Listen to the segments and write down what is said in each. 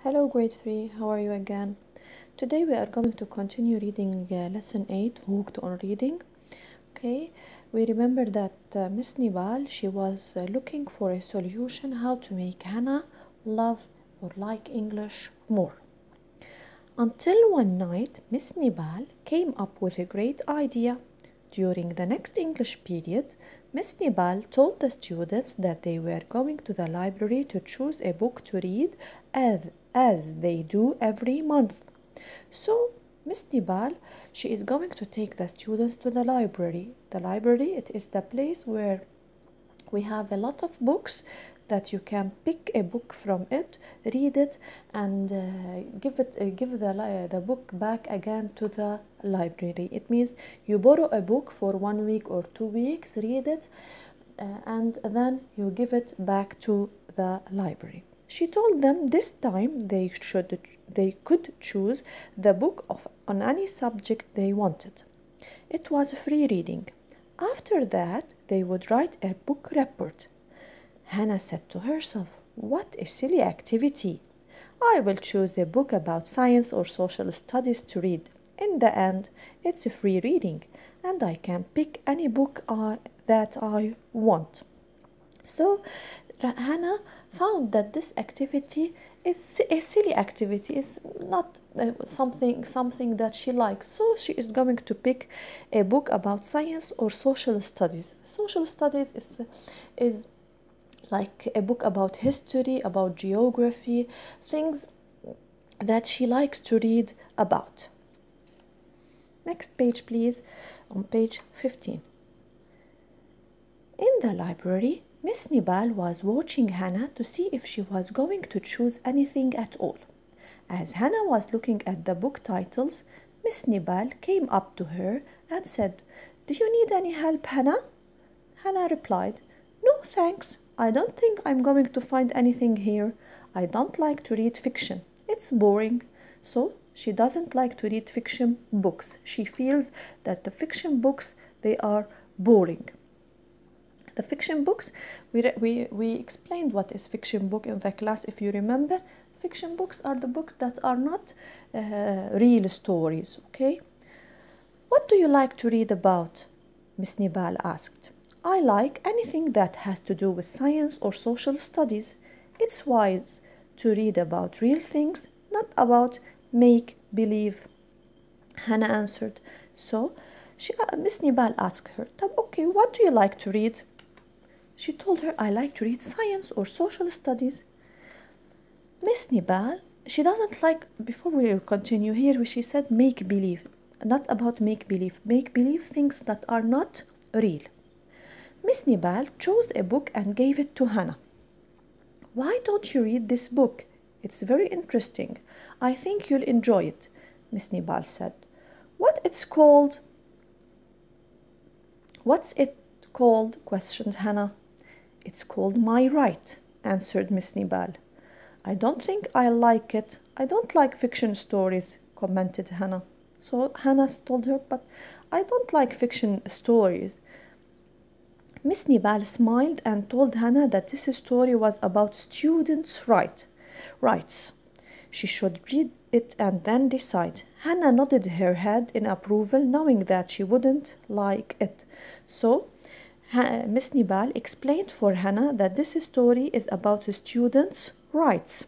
Hello grade 3, how are you again? Today we are going to continue reading lesson 8, Hooked on Reading. Okay, we remember that Miss Nibal, she was looking for a solution how to make Hannah love or like English more. Until one night, Miss Nibal came up with a great idea. During the next English period, Miss Nibal told the students that they were going to the library to choose a book to read as they do every month. So, Miss Nibal, she is going to take the students to the library. The library, it is the place where we have a lot of books that you can pick a book from it, read it, and give the book back again to the library. It means you borrow a book for 1 week or 2 weeks, read it, and then you give it back to the library. She told them this time they could choose the book on any subject they wanted. It was free reading. After that, they would write a book report. Hannah said to herself, "What a silly activity! I will choose a book about science or social studies to read. In the end, it's a free reading, and I can pick any book that I want." So, Hannah found that this activity is a silly activity, is not something that she likes. So she is going to pick a book about science or social studies. Social studies is like a book about history, about geography, things that she likes to read about. Next page, please, on page 15. In the library, Miss Nibal was watching Hannah to see if she was going to choose anything at all. As Hannah was looking at the book titles, Miss Nibal came up to her and said, "Do you need any help, Hannah?" Hannah replied, "No, thanks. I don't think I'm going to find anything here. I don't like to read fiction. It's boring." So she doesn't like to read fiction books. She feels that the fiction books, they are boring. The fiction books, we explained what is fiction book in the class, if you remember. Fiction books are the books that are not real stories, okay? "What do you like to read about?" Miss Nibal asked. "I like anything that has to do with science or social studies. It's wise to read about real things, not about make-believe," Hannah answered. So Miss Nibal asked her, "Okay, what do you like to read?" She told her, "I like to read science or social studies." Miss Nibal, she doesn't like, before we continue here, she said make-believe, not about make-believe. Make-believe things that are not real. Miss Nibal chose a book and gave it to Hannah. "Why don't you read this book? It's very interesting. I think you'll enjoy it," Miss Nibal said. What's it called?" questioned Hannah. "It's called My Right," answered Miss Nibal. "I don't think I'll like it. I don't like fiction stories," commented Hannah. So Hannah told her, "But I don't like fiction stories." Miss Nibal smiled and told Hannah that this story was about students' rights. She should read it and then decide. Hannah nodded her head in approval, knowing that she wouldn't like it. So Miss Nibal explained for Hannah that this story is about students' rights.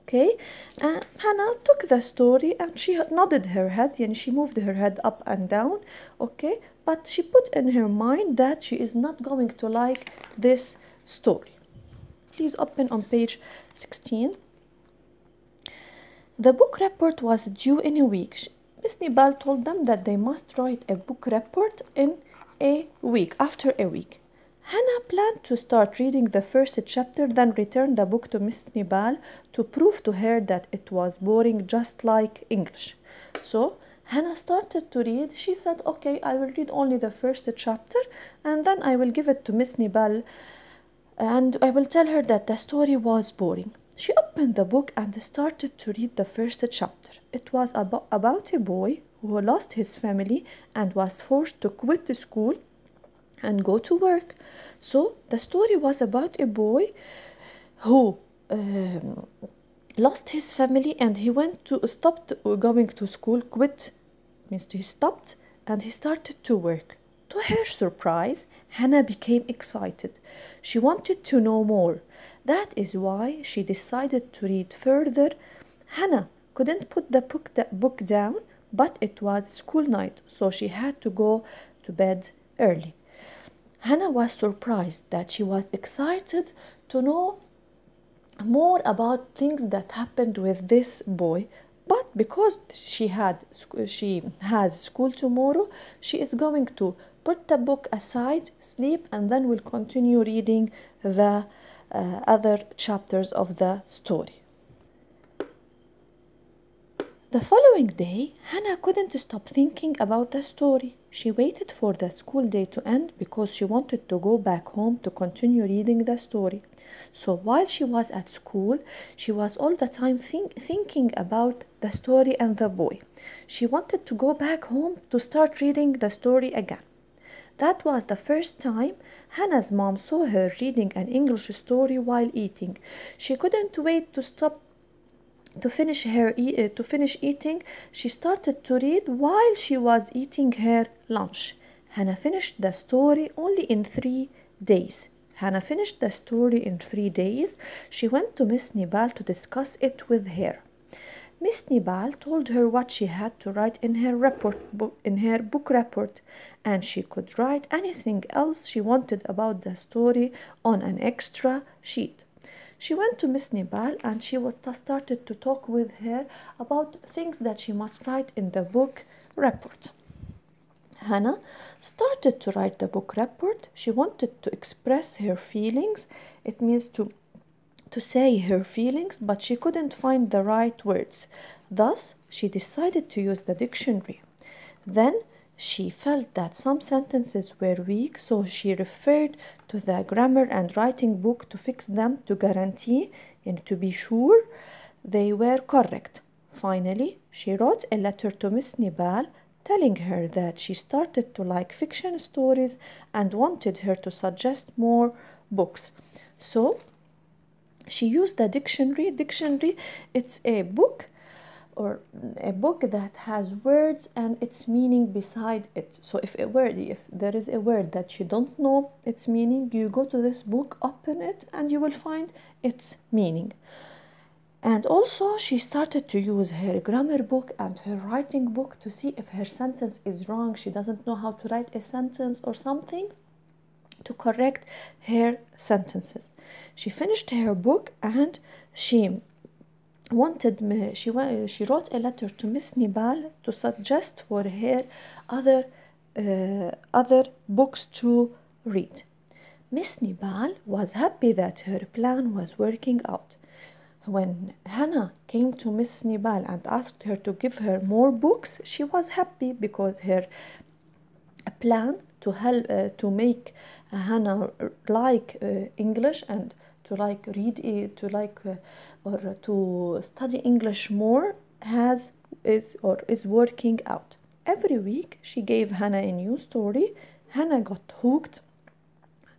Okay, Hannah took the story and she nodded her head, and she moved her head up and down. Okay, but she put in her mind that she is not going to like this story. Please open on page 16. The book report was due in a week. Miss Nibal told them that they must write a book report in a week, after a week. Hannah planned to start reading the first chapter, then return the book to Miss Nibal to prove to her that it was boring just like English. So Hannah started to read. She said, "Okay, I will read only the first chapter and then I will give it to Miss Nibal and I will tell her that the story was boring." She opened the book and started to read the first chapter. It was about a boy who lost his family and was forced to quit the school and go to work. So the story was about a boy who lost his family and he stopped going to school, quit means he stopped and he started to work. To her surprise, Hannah became excited. She wanted to know more. That is why she decided to read further. Hannah couldn't put the book down, but it was school night, so she had to go to bed early. Hannah was surprised that she was excited to know more about things that happened with this boy, but because she has school tomorrow, she is going to put the book aside, sleep, and then will continue reading the other chapters of the story. The following day, Hannah couldn't stop thinking about the story. She waited for the school day to end because she wanted to go back home to continue reading the story. So while she was at school, she was all the time thinking about the story and the boy. She wanted to go back home to start reading the story again. That was the first time Hannah's mom saw her reading an English story while eating. She couldn't wait to finish eating. She started to read while she was eating her lunch. Hannah finished the story only in 3 days. She went to Miss Nibal to discuss it with her. Miss Nibal told her what she had to write in her book report, and she could write anything else she wanted about the story on an extra sheet. She went to Miss Nibal and she started to talk with her about things that she must write in the book report. Hannah started to write the book report. She wanted to express her feelings. It means to say her feelings, but she couldn't find the right words. Thus, she decided to use the dictionary. Then she felt that some sentences were weak, so she referred to the grammar and writing book to fix them, to guarantee and to be sure they were correct. Finally, she wrote a letter to Miss Nibal telling her that she started to like fiction stories and wanted her to suggest more books. So she used the dictionary. Dictionary, it's a book that has words and its meaning beside it. So if there is a word that you don't know its meaning, you go to this book, open it, and you will find its meaning. And also she started to use her grammar book and her writing book to see if her sentence is wrong. She doesn't know how to write a sentence or something, to correct her sentences. She finished her book and she wrote a letter to Miss Nibal to suggest for her other books to read. Miss Nibal was happy that her plan was working out. When Hannah came to Miss Nibal and asked her to give her more books, she was happy because her plan to help to make Hannah like English and to like read it, to like or to study English more is working out. Every week she gave Hannah a new story. Hannah got hooked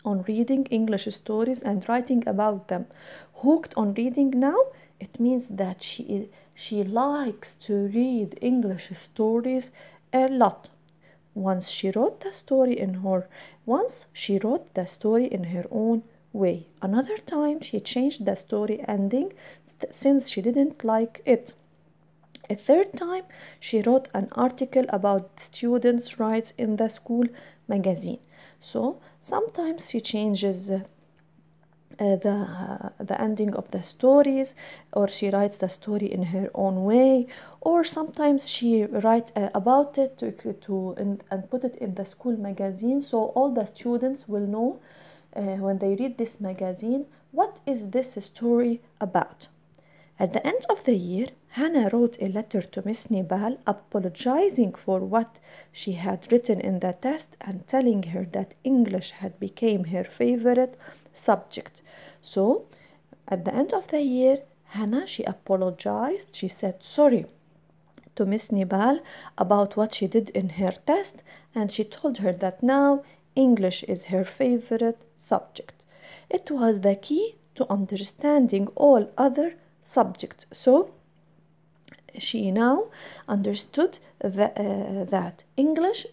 on reading English stories and writing about them. Hooked on reading now, it means that she likes to read English stories a lot. Once she wrote the story in her own way. Another time she changed the story ending since she didn't like it. A third time she wrote an article about students' rights in the school magazine. So sometimes she changes the ending of the stories, or she writes the story in her own way, or sometimes she writes about it and put it in the school magazine, so all the students will know when they read this magazine what is this story about. At the end of the year, Hannah wrote a letter to Miss Nibal apologizing for what she had written in the test and telling her that English had become her favorite subject. So, at the end of the year, Hannah, she apologized. She said sorry to Miss Nibal about what she did in her test, and she told her that now English is her favorite subject. It was the key to understanding all other subject. So she now understood that English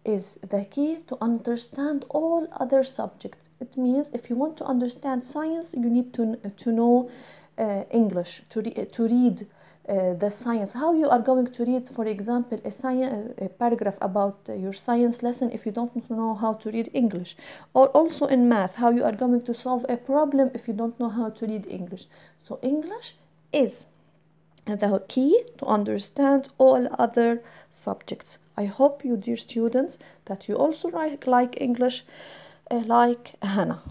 is the key to understand all other subjects. It means if you want to understand science, you need to know English, to read the science. How you are going to read, for example, a paragraph about your science lesson if you don't know how to read English? Or also in math, how you are going to solve a problem if you don't know how to read English? So English is the key to understand all other subjects. I hope you, dear students, that you also like English like Hannah.